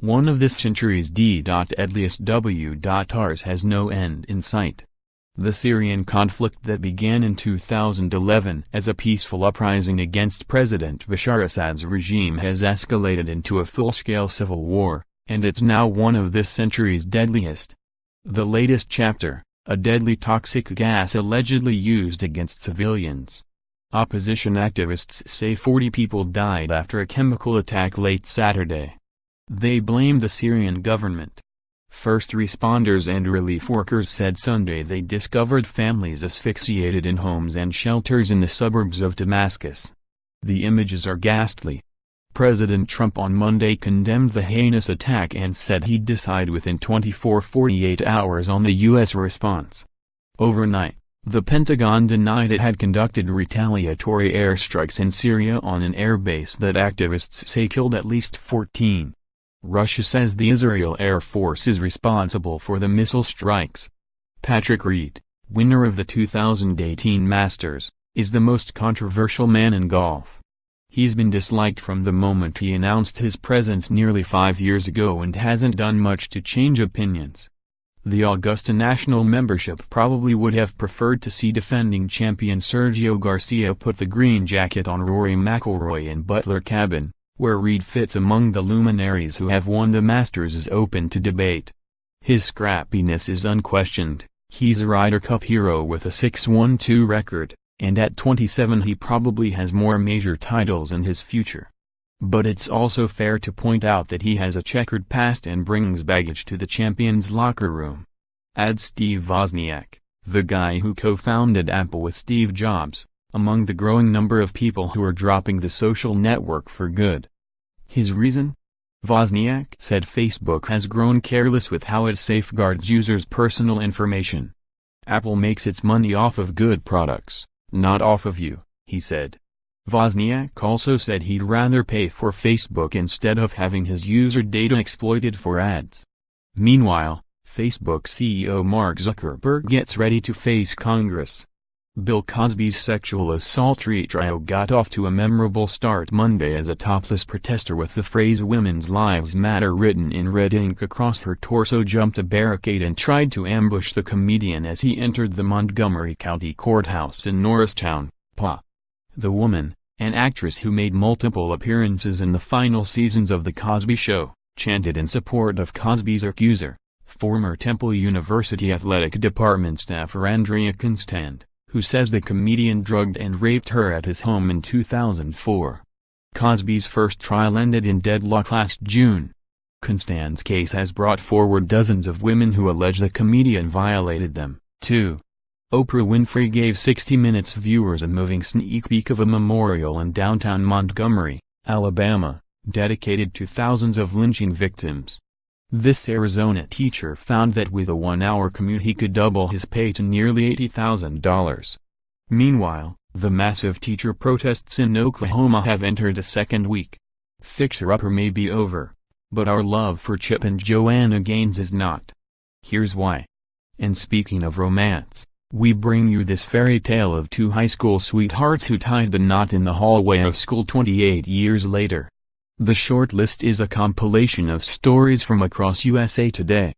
One of this century's d.eadliest w.ars has no end in sight. The Syrian conflict that began in 2011 as a peaceful uprising against President Bashar Assad's regime has escalated into a full-scale civil war, and it's now one of this century's deadliest. The latest chapter, a deadly toxic gas allegedly used against civilians. Opposition activists say 40 people died after a chemical attack late Saturday. They blame the Syrian government. First responders and relief workers said Sunday they discovered families asphyxiated in homes and shelters in the suburbs of Damascus. The images are ghastly. President Trump on Monday condemned the heinous attack and said he'd decide within 48 hours on the U.S. response. Overnight, the Pentagon denied it had conducted retaliatory airstrikes in Syria on an airbase that activists say killed at least 14. Russia says the Israel Air Force is responsible for the missile strikes. Patrick Reed, winner of the 2018 Masters, is the most controversial man in golf. He's been disliked from the moment he announced his presence nearly 5 years ago and hasn't done much to change opinions. The Augusta National membership probably would have preferred to see defending champion Sergio Garcia put the green jacket on Rory McIlroy in Butler Cabin, where Reed fits among the luminaries who have won the Masters, is open to debate. His scrappiness is unquestioned. He's a Ryder Cup hero with a 6-1-2 record, and at 27 he probably has more major titles in his future. But it's also fair to point out that he has a checkered past and brings baggage to the champion's locker room. Adds Steve Wozniak, the guy who co-founded Apple with Steve Jobs, among the growing number of people who are dropping the social network for good. His reason? Wozniak said Facebook has grown careless with how it safeguards users' personal information. Apple makes its money off of good products, not off of you, he said. Wozniak also said he'd rather pay for Facebook instead of having his user data exploited for ads. Meanwhile, Facebook CEO Mark Zuckerberg gets ready to face Congress. Bill Cosby's sexual assault trial got off to a memorable start Monday as a topless protester with the phrase "Women's Lives Matter" written in red ink across her torso jumped a barricade and tried to ambush the comedian as he entered the Montgomery County Courthouse in Norristown, PA. The woman, an actress who made multiple appearances in the final seasons of The Cosby Show, chanted in support of Cosby's accuser, former Temple University athletic department staffer Andrea Constand, who says the comedian drugged and raped her at his home in 2004. Cosby's first trial ended in deadlock last June. Constand's case has brought forward dozens of women who allege the comedian violated them, too. Oprah Winfrey gave 60 Minutes viewers a moving sneak peek of a memorial in downtown Montgomery, Alabama, dedicated to thousands of lynching victims. This Arizona teacher found that with a 1-hour commute he could double his pay to nearly $80,000. Meanwhile, the massive teacher protests in Oklahoma have entered a second week. Fixer-upper may be over, but our love for Chip and Joanna Gaines is not. Here's why. And speaking of romance, we bring you this fairy tale of two high school sweethearts who tied the knot in the hallway of school 28 years later. The short list is a compilation of stories from across USA Today.